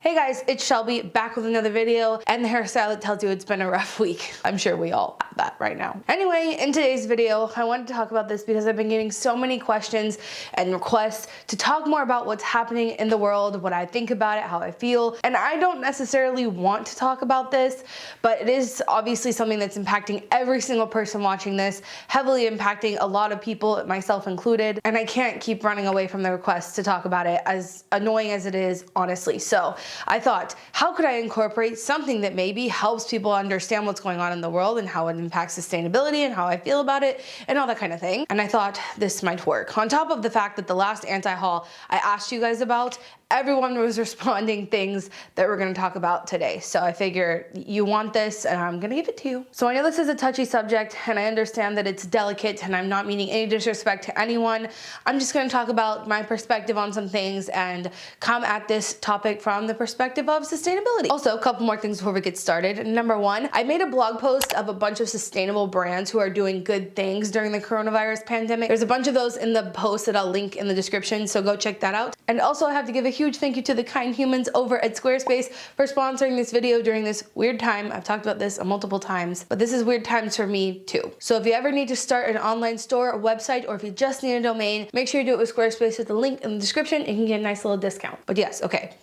Hey guys, it's Shelby back with another video and the hairstyle that tells you it's been a rough week. I'm sure we all have that right now. Anyway, in today's video, I wanted to talk about this because I've been getting so many questions and requests to talk more about what's happening in the world, what I think about it, how I feel. And I don't necessarily want to talk about this, but it is obviously something that's impacting every single person watching this, heavily impacting a lot of people, myself included. And I can't keep running away from the requests to talk about it, as annoying as it is, honestly. So I thought, how could I incorporate something that maybe helps people understand what's going on in the world and how it impacts sustainability and how I feel about it and all that kind of thing. And I thought this might work. On top of the fact that the last anti-haul I asked you guys about, everyone was responding things that we're going to talk about today. So I figure you want this and I'm going to give it to you. So I know this is a touchy subject and I understand that it's delicate and I'm not meaning any disrespect to anyone. I'm just going to talk about my perspective on some things and come at this topic from the perspective of sustainability. Also, a couple more things before we get started. Number one, I made a blog post of a bunch of sustainable brands who are doing good things during the coronavirus pandemic. There's a bunch of those in the post that I'll link in the description, so go check that out. And also I have to give a huge thank you to the kind humans over at Squarespace for sponsoring this video during this weird time. I've talked about this multiple times, but this is weird times for me too. So if you ever need to start an online store or website, or if you just need a domain, make sure you do it with Squarespace with the link in the description and you can get a nice little discount. But yes, okay.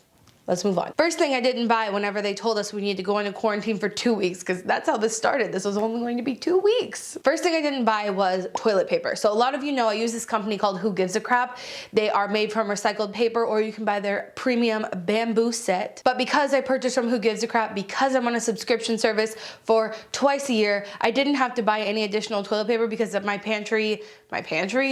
Let's move on. First thing I didn't buy whenever they told us we need to go into quarantine for 2 weeks, because that's how this started. This was only going to be 2 weeks. First thing I didn't buy was toilet paper. So a lot of you know I use this company called Who Gives a Crap. They are made from recycled paper, or you can buy their premium bamboo set. But because I purchased from Who Gives a Crap, because I'm on a subscription service for twice a year, I didn't have to buy any additional toilet paper because of my pantry,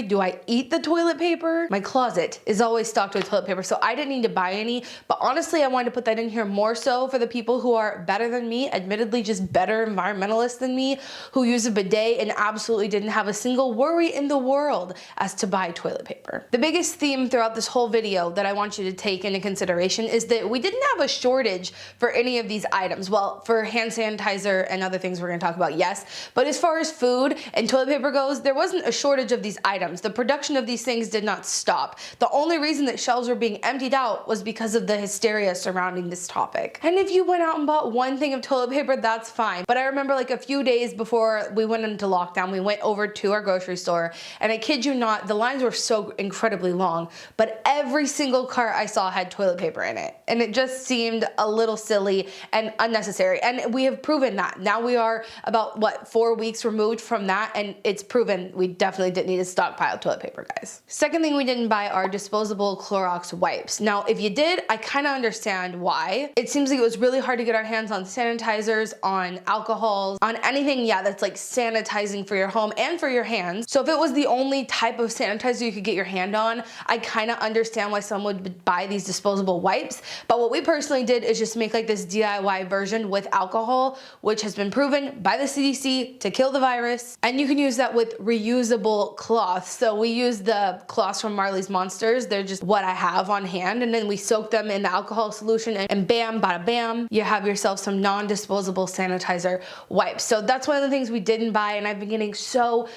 do I eat the toilet paper? My closet is always stocked with toilet paper, so I didn't need to buy any. But honestly, I wanted to put that in here more so for the people who are better than me, admittedly just better environmentalists than me, who use a bidet and absolutely didn't have a single worry in the world as to buy toilet paper. The biggest theme throughout this whole video that I want you to take into consideration is that we didn't have a shortage for any of these items. Well, for hand sanitizer and other things we're gonna talk about, yes. But as far as food and toilet paper goes, there wasn't a shortage of these items. The production of these things did not stop. The only reason that shelves were being emptied out was because of the hysteria surrounding this topic. And if you went out and bought one thing of toilet paper, that's fine. But I remember like a few days before we went into lockdown, we went over to our grocery store, and I kid you not, the lines were so incredibly long, but every single cart I saw had toilet paper in it. And it just seemed a little silly and unnecessary. And we have proven that. Now we are about, what, 4 weeks removed from that, and it's proven we definitely didn't need to stockpile toilet paper, guys. Second thing we didn't buy are disposable Clorox wipes. Now, if you did, I kind of understand why. It seems like it was really hard to get our hands on sanitizers, on alcohols, on anything, yeah, that's like sanitizing for your home and for your hands. So if it was the only type of sanitizer you could get your hand on, I kind of understand why someone would buy these disposable wipes. But what we personally did is just make like this DIY version with alcohol, which has been proven by the CDC to kill the virus. And you can use that with reusable cloths. So we use the cloths from Marley's Monsters. They're just what I have on hand. And then we soak them in the alcohol solution and bam, bada bam, you have yourself some non-disposable sanitizer wipes. So that's one of the things we didn't buy. And I've been getting so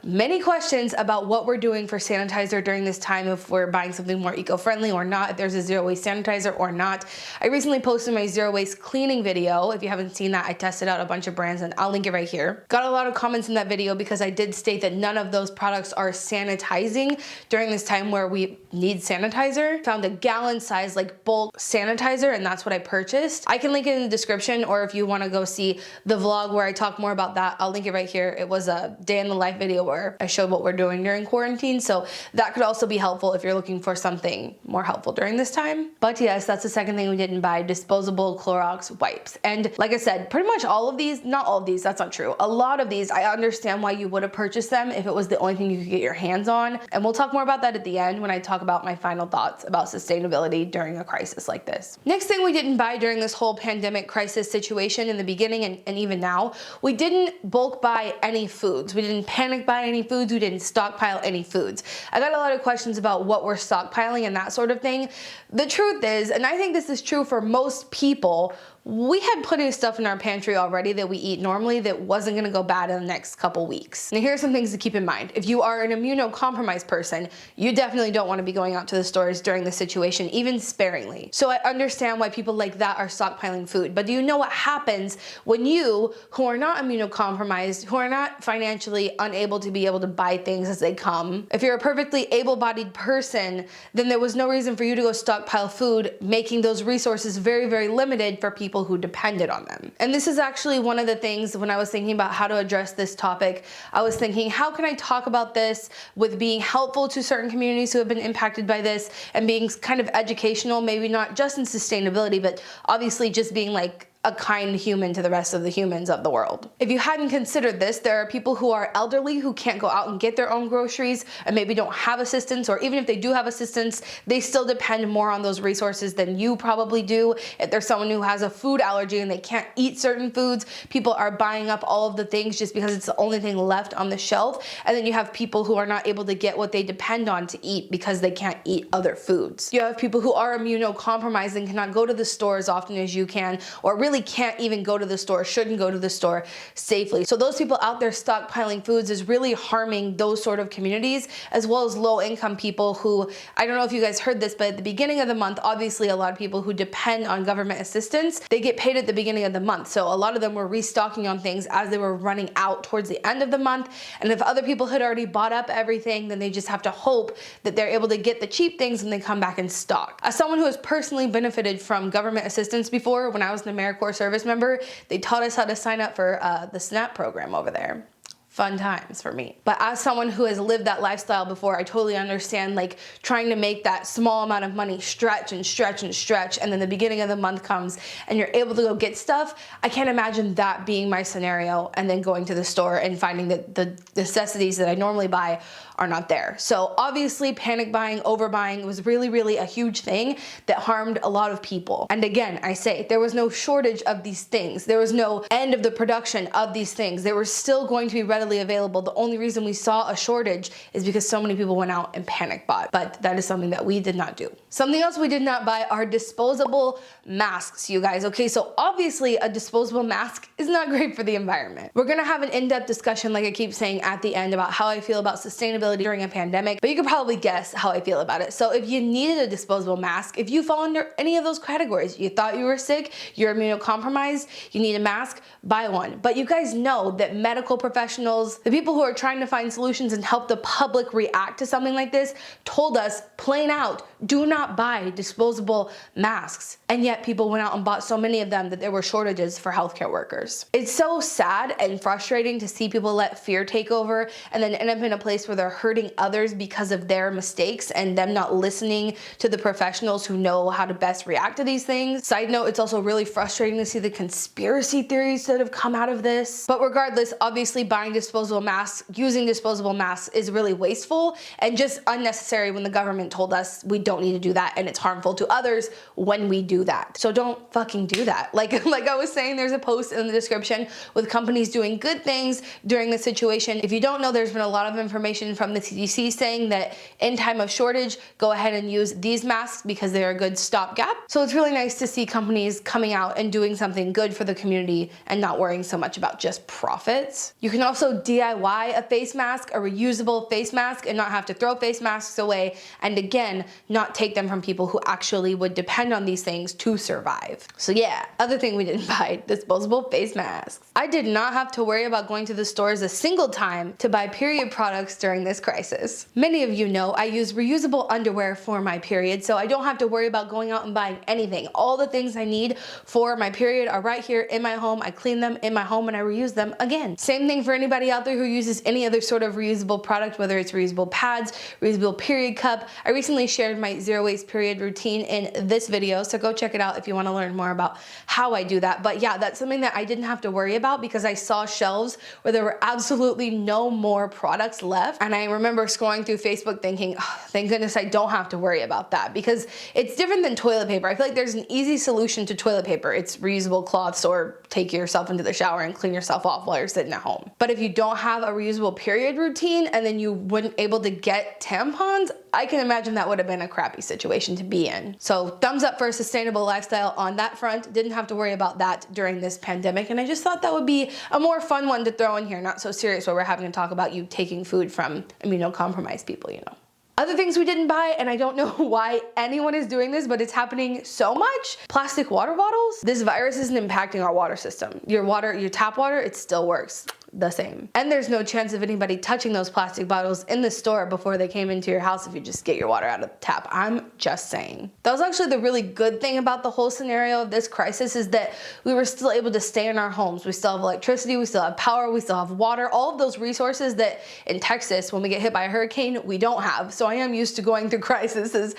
many questions about what we're doing for sanitizer during this time, if we're buying something more eco-friendly or not, if there's a zero waste sanitizer or not. I recently posted my zero waste cleaning video. If you haven't seen that, I tested out a bunch of brands and I'll link it right here. Got a lot of comments in that video because I did state that none of those products are sanitizing during this time where we need sanitizer. Found a gallon size like bulk sanitizer, and that's what I purchased. I can link it in the description, or if you want to go see the vlog where I talk more about that, I'll link it right here. It was a day in the life video where I showed what we're doing during quarantine, so that could also be helpful if you're looking for something more helpful during this time. But yes, that's the second thing we didn't buy, disposable Clorox wipes. And like I said, pretty much all of these, not all of these, that's not true. A lot of these, I understand why you would have purchased them if it was the only thing you could get your hands on. And we'll talk more about that at the end when I talk about my final thoughts about sustainability during a crisis like this. Next thing we didn't buy during this whole pandemic crisis situation in the beginning and even now, we didn't bulk buy any foods. We didn't panic buy any foods. We didn't stockpile any foods. I got a lot of questions about what we're stockpiling and that sort of thing. The truth is, and I think this is true for most people, we had plenty of stuff in our pantry already that we eat normally that wasn't gonna go bad in the next couple weeks. Now, here are some things to keep in mind. If you are an immunocompromised person, you definitely don't wanna be going out to the stores during this situation, even sparingly. So I understand why people like that are stockpiling food, but do you know what happens when you, who are not immunocompromised, who are not financially unable to be able to buy things as they come, if you're a perfectly able-bodied person, then there was no reason for you to go stockpile food, making those resources very, very limited for people who depended on them. And this is actually one of the things when I was thinking about how to address this topic, I was thinking, how can I talk about this with being helpful to certain communities who have been impacted by this and being kind of educational, maybe not just in sustainability, but obviously just being like a kind human to the rest of the humans of the world. If you hadn't considered this, there are people who are elderly who can't go out and get their own groceries and maybe don't have assistance, or even if they do have assistance, they still depend more on those resources than you probably do. If there's someone who has a food allergy and they can't eat certain foods, people are buying up all of the things just because it's the only thing left on the shelf. And then you have people who are not able to get what they depend on to eat because they can't eat other foods. You have people who are immunocompromised and cannot go to the store as often as you can, or really can't even go to the store, shouldn't go to the store safely. So those people out there stockpiling foods is really harming those sort of communities, as well as low-income people who, I don't know if you guys heard this, but at the beginning of the month, obviously a lot of people who depend on government assistance, they get paid at the beginning of the month. So a lot of them were restocking on things as they were running out towards the end of the month. And if other people had already bought up everything, then they just have to hope that they're able to get the cheap things and they come back in stock. As someone who has personally benefited from government assistance before, when I was an AmeriCorps service member, they taught us how to sign up for the SNAP program over there. Fun times for me. But as someone who has lived that lifestyle before, I totally understand like trying to make that small amount of money stretch and stretch and stretch, and then the beginning of the month comes and you're able to go get stuff. I can't imagine that being my scenario and then going to the store and finding that the necessities that I normally buy are not there. So obviously panic buying, overbuying was really, really a huge thing that harmed a lot of people. And again, I say there was no shortage of these things. There was no end of the production of these things. They were still going to be readily available. The only reason we saw a shortage is because so many people went out and panic bought. But that is something that we did not do. Something else we did not buy are disposable masks, you guys. Okay, so obviously a disposable mask is not great for the environment. We're gonna have an in-depth discussion, like I keep saying at the end, about how I feel about sustainability during a pandemic, but you could probably guess how I feel about it. So if you needed a disposable mask, if you fall under any of those categories, you thought you were sick, you're immunocompromised, you need a mask, buy one. But you guys know that medical professionals, the people who are trying to find solutions and help the public react to something like this, told us plain out, do not buy disposable masks. And yet people went out and bought so many of them that there were shortages for healthcare workers. It's so sad and frustrating to see people let fear take over and then end up in a place where they're hurting others because of their mistakes and them not listening to the professionals who know how to best react to these things. Side note, it's also really frustrating to see the conspiracy theories that have come out of this. But regardless, obviously buying disposable masks, using disposable masks is really wasteful and just unnecessary when the government told us we don't need to do that and it's harmful to others when we do that. So don't fucking do that. Like I was saying, there's a post in the description with companies doing good things during the situation. If you don't know, there's been a lot of information from the CDC saying that in time of shortage, go ahead and use these masks because they're a good stopgap. So it's really nice to see companies coming out and doing something good for the community and not worrying so much about just profits. You can also DIY a face mask, a reusable face mask, and not have to throw face masks away. And again, not take them from people who actually would depend on these things to survive. So yeah, other thing we didn't buy, disposable face masks. I did not have to worry about going to the stores a single time to buy period products during this crisis. Many of you know I use reusable underwear for my period, so I don't have to worry about going out and buying anything. All the things I need for my period are right here in my home. I clean them in my home and I reuse them again. Same thing for anybody out there who uses any other sort of reusable product, whether it's reusable pads, reusable period cup. I recently shared my zero waste period routine in this video, so go check it out if you want to learn more about how I do that. But yeah, that's something that I didn't have to worry about because I saw shelves where there were absolutely no more products left. And I remember scrolling through Facebook thinking, oh, thank goodness I don't have to worry about that, because it's different than toilet paper. I feel like there's an easy solution to toilet paper. It's reusable cloths or take yourself into the shower and clean yourself off while you're sitting at home. But if you you don't have a reusable period routine and then you weren't able to get tampons, I can imagine that would have been a crappy situation to be in. So thumbs up for a sustainable lifestyle on that front. Didn't have to worry about that during this pandemic, and I just thought that would be a more fun one to throw in here, not so serious where we're having to talk about you taking food from immunocompromised people, you know. Other things we didn't buy, and I don't know why anyone is doing this, but it's happening so much. Plastic water bottles. This virus isn't impacting our water system. Your tap water, it still works the same. And there's no chance of anybody touching those plastic bottles in the store before they came into your house if you just get your water out of the tap. I'm just saying. That was actually the really good thing about the whole scenario of this crisis, is that we were still able to stay in our homes. We still have electricity, we still have power, we still have water, all of those resources that in Texas, when we get hit by a hurricane, we don't have. So I am used to going through crises.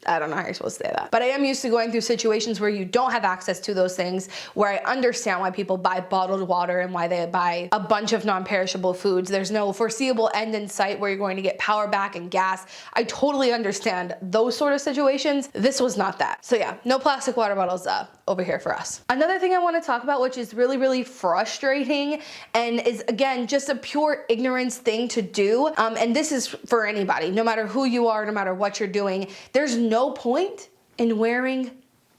I don't know how you're supposed to say that. But I am used to going through situations where you don't have access to those things, where I understand why people buy bottled water and why they buy a bunch of non-perishable foods. There's no foreseeable end in sight where you're going to get power back and gas. I totally understand those sort of situations. This was not that. So yeah, no plastic water bottles over here for us. Another thing I want to talk about, which is really, really frustrating and is, again, just a pure ignorance thing to do. And this is for anybody, no matter who you are, no matter what you're doing, there's no point in wearing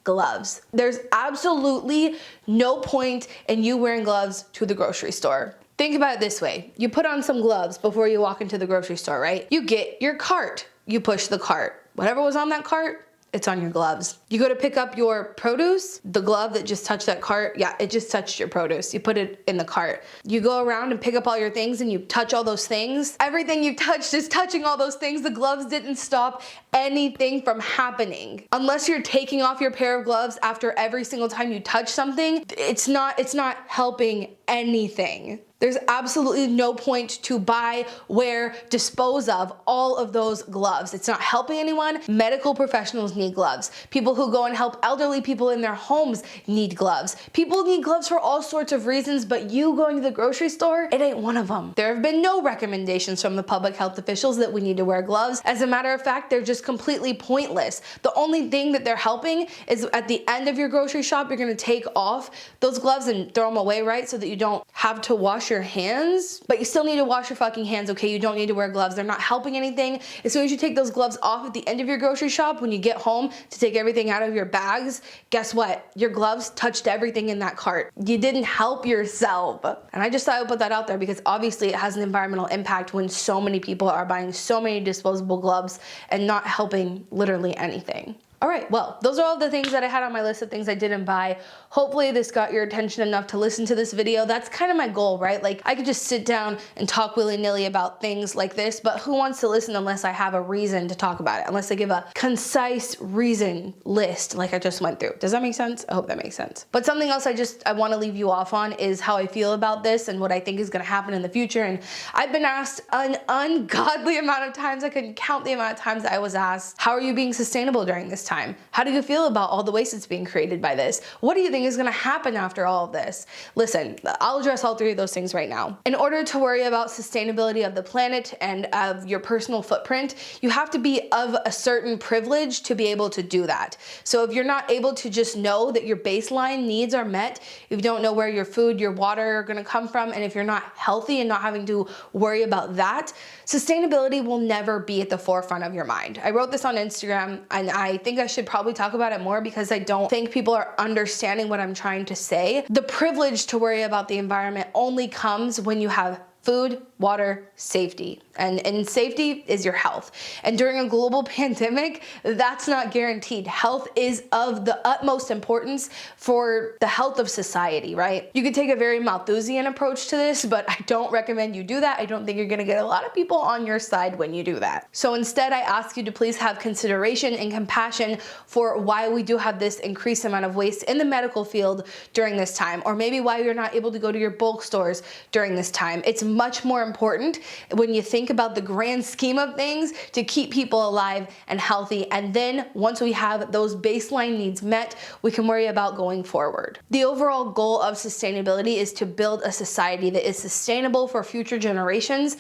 gloves. There's absolutely no point in you wearing gloves to the grocery store. Think about it this way. You put on some gloves before you walk into the grocery store, right? You get your cart. You push the cart. Whatever was on that cart, it's on your gloves. You go to pick up your produce, the glove that just touched that cart, yeah, it just touched your produce. You put it in the cart. You go around and pick up all your things and you touch all those things. Everything you touched is touching all those things. The gloves didn't stop anything from happening. Unless you're taking off your pair of gloves after every single time you touch something, it's not helping anything. There's absolutely no point to buy, wear, dispose of all of those gloves. It's not helping anyone. Medical professionals need gloves. People who go and help elderly people in their homes need gloves. People need gloves for all sorts of reasons, but you going to the grocery store, it ain't one of them. There have been no recommendations from the public health officials that we need to wear gloves. As a matter of fact, they're just completely pointless. The only thing that they're helping is at the end of your grocery shop, you're gonna take off those gloves and throw them away, right? So that you don't have to wash your hands, but you still need to wash your fucking hands, okay? You don't need to wear gloves. They're not helping anything. As soon as you take those gloves off at the end of your grocery shop, when you get home to take everything out of your bags, guess what? Your gloves touched everything in that cart. You didn't help yourself. And I just thought I would put that out there because obviously it has an environmental impact when so many people are buying so many disposable gloves and not helping literally anything. All right, well, those are all the things that I had on my list of things I didn't buy. Hopefully this got your attention enough to listen to this video. That's kind of my goal, right? Like, I could just sit down and talk willy-nilly about things like this, but who wants to listen unless I have a reason to talk about it? Unless I give a concise reason list like I just went through. Does that make sense? I hope that makes sense. But something else I want to leave you off on is how I feel about this and what I think is going to happen in the future. And I've been asked an ungodly amount of times. I couldn't count the amount of times that I was asked, how are you being sustainable during this time? How do you feel about all the waste that's being created by this? What do you think is going to happen after all of this? Listen, I'll address all three of those things right now. In order to worry about sustainability of the planet and of your personal footprint, you have to be of a certain privilege to be able to do that. So if you're not able to just know that your baseline needs are met, if you don't know where your food, your water are going to come from, and if you're not healthy and not having to worry about that, sustainability will never be at the forefront of your mind. I wrote this on Instagram, and I think I should probably talk about it more because I don't think people are understanding what I'm trying to say. The privilege to worry about the environment only comes when you have food, water, safety. And safety is your health. And during a global pandemic, that's not guaranteed. Health is of the utmost importance for the health of society, right? You could take a very Malthusian approach to this, but I don't recommend you do that. I don't think you're gonna get a lot of people on your side when you do that. So instead, I ask you to please have consideration and compassion for why we do have this increased amount of waste in the medical field during this time, or maybe why you're not able to go to your bulk stores during this time. It's much more important when you think about the grand scheme of things to keep people alive and healthy. And then once we have those baseline needs met, we can worry about going forward. The overall goal of sustainability is to build a society that is sustainable for future generations.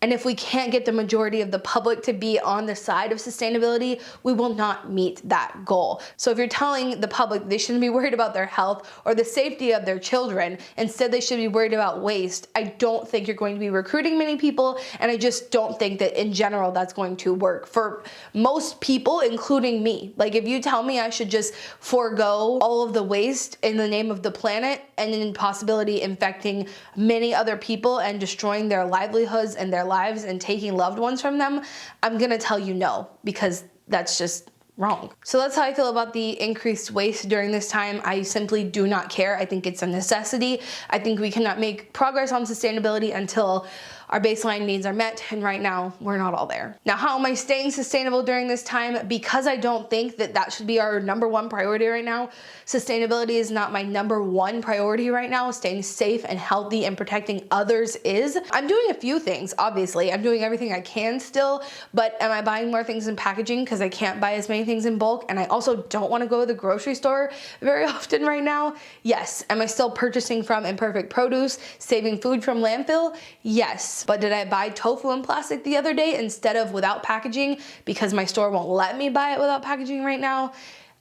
And if we can't get the majority of the public to be on the side of sustainability, we will not meet that goal. So if you're telling the public they shouldn't be worried about their health or the safety of their children, instead they should be worried about waste, I don't think you're going to be recruiting many people, and I just don't think that in general that's going to work for most people, including me. Like, if you tell me I should just forego all of the waste in the name of the planet and in possibility infecting many other people and destroying their livelihoods and their lives and taking loved ones from them, I'm gonna tell you no, because that's just wrong. So that's how I feel about the increased waste during this time. I simply do not care. I think it's a necessity. I think we cannot make progress on sustainability until our baseline needs are met, and right now we're not all there. Now, how am I staying sustainable during this time? Because I don't think that that should be our number one priority right now. Sustainability is not my number one priority right now. Staying safe and healthy and protecting others is. I'm doing a few things, obviously. I'm doing everything I can still, but am I buying more things in packaging because I can't buy as many things in bulk, and I also don't want to go to the grocery store very often right now? Yes. Am I still purchasing from Imperfect produce, saving food from landfill? Yes. But did I buy tofu in plastic the other day instead of without packaging because my store won't let me buy it without packaging right now?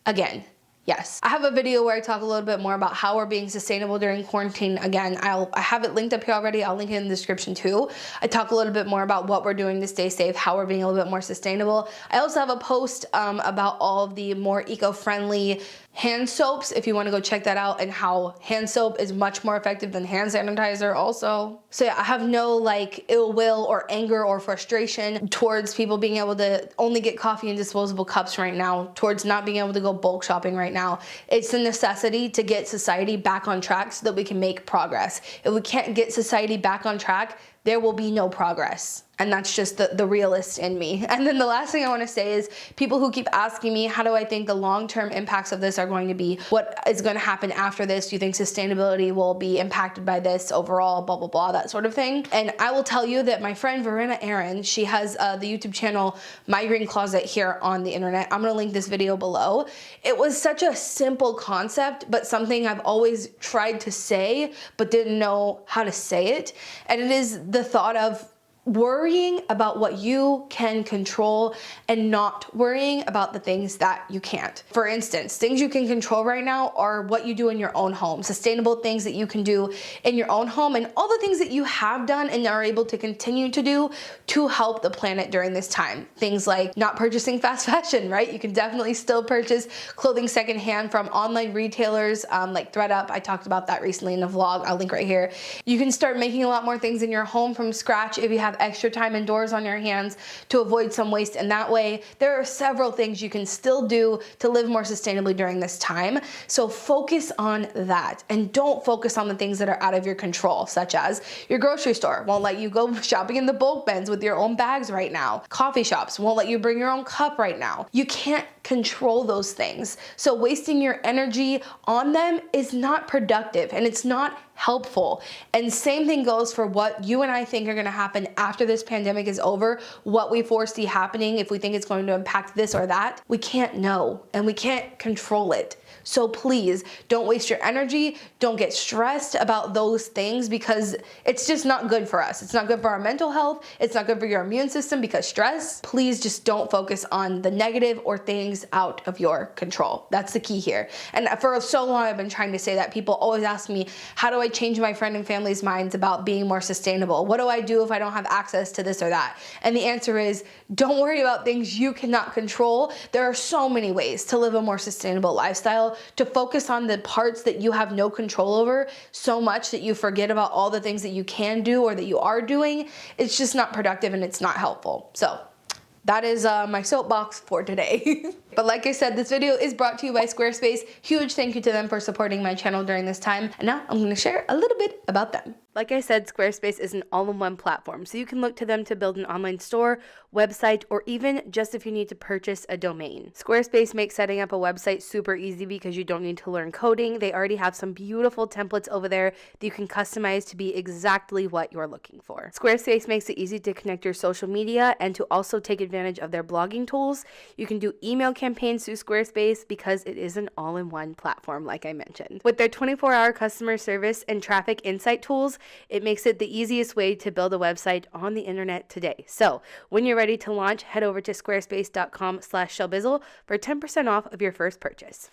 Again, yes. I have a video where I talk a little bit more about how we're being sustainable during quarantine. Again, I have it linked up here already. I'll link it in the description too. I talk a little bit more about what we're doing to stay safe, how we're being a little bit more sustainable. I also have a post about all of the more eco-friendly hand soaps, if you want to go check that out, and how hand soap is much more effective than hand sanitizer also. So yeah, I have no like ill will or anger or frustration towards people being able to only get coffee in disposable cups right now, towards not being able to go bulk shopping right now. It's a necessity to get society back on track so that we can make progress. If we can't get society back on track, there will be no progress. And that's just the realist in me. And then the last thing I want to say is people who keep asking me, how do I think the long-term impacts of this are going to be? What is going to happen after this? Do you think sustainability will be impacted by this overall, blah, blah, blah, that sort of thing? And I will tell you that my friend Verena Aaron, she has the YouTube channel My Green Closet here on the internet. I'm going to link this video below. It was such a simple concept, but something I've always tried to say, but didn't know how to say it. And it is the thought of worrying about what you can control and not worrying about the things that you can't. For instance, things you can control right now are what you do in your own home, sustainable things that you can do in your own home, and all the things that you have done and are able to continue to do to help the planet during this time. Things like not purchasing fast fashion, right? You can definitely still purchase clothing secondhand from online retailers like ThredUp. I talked about that recently in a vlog. I'll link right here. You can start making a lot more things in your home from scratch if you have extra time indoors on your hands to avoid some waste in that way. There are several things you can still do to live more sustainably during this time. So focus on that and don't focus on the things that are out of your control, such as your grocery store won't let you go shopping in the bulk bins with your own bags right now. Coffee shops won't let you bring your own cup right now. You can't control those things. So wasting your energy on them is not productive and it's not helpful. And same thing goes for what you and I think are going to happen after this pandemic is over, what we foresee happening, if we think it's going to impact this or that. We can't know and we can't control it. So please don't waste your energy. Don't get stressed about those things because it's just not good for us. It's not good for our mental health. It's not good for your immune system because stress. Please just don't focus on the negative or things out of your control. That's the key here. And for so long, I've been trying to say that. People always ask me, how do I change my friend and family's minds about being more sustainable? What do I do if I don't have access to this or that? And the answer is, don't worry about things you cannot control. There are so many ways to live a more sustainable lifestyle, to focus on the parts that you have no control over so much that you forget about all the things that you can do or that you are doing. It's just not productive and it's not helpful. So that is my soapbox for today. But like I said, this video is brought to you by Squarespace. Huge thank you to them for supporting my channel during this time. And now I'm going to share a little bit about them. Like I said, Squarespace is an all-in-one platform, so you can look to them to build an online store, website, or even just if you need to purchase a domain. Squarespace makes setting up a website super easy because you don't need to learn coding. They already have some beautiful templates over there that you can customize to be exactly what you're looking for. Squarespace makes it easy to connect your social media and to also take advantage of their blogging tools. You can do email campaigns through Squarespace because it is an all-in-one platform, like I mentioned. With their 24-hour customer service and traffic insight tools, It makes it the easiest way to build a website on the internet today. So when you're ready to launch, head over to squarespace.com/Shelbizleee for 10% off of your first purchase.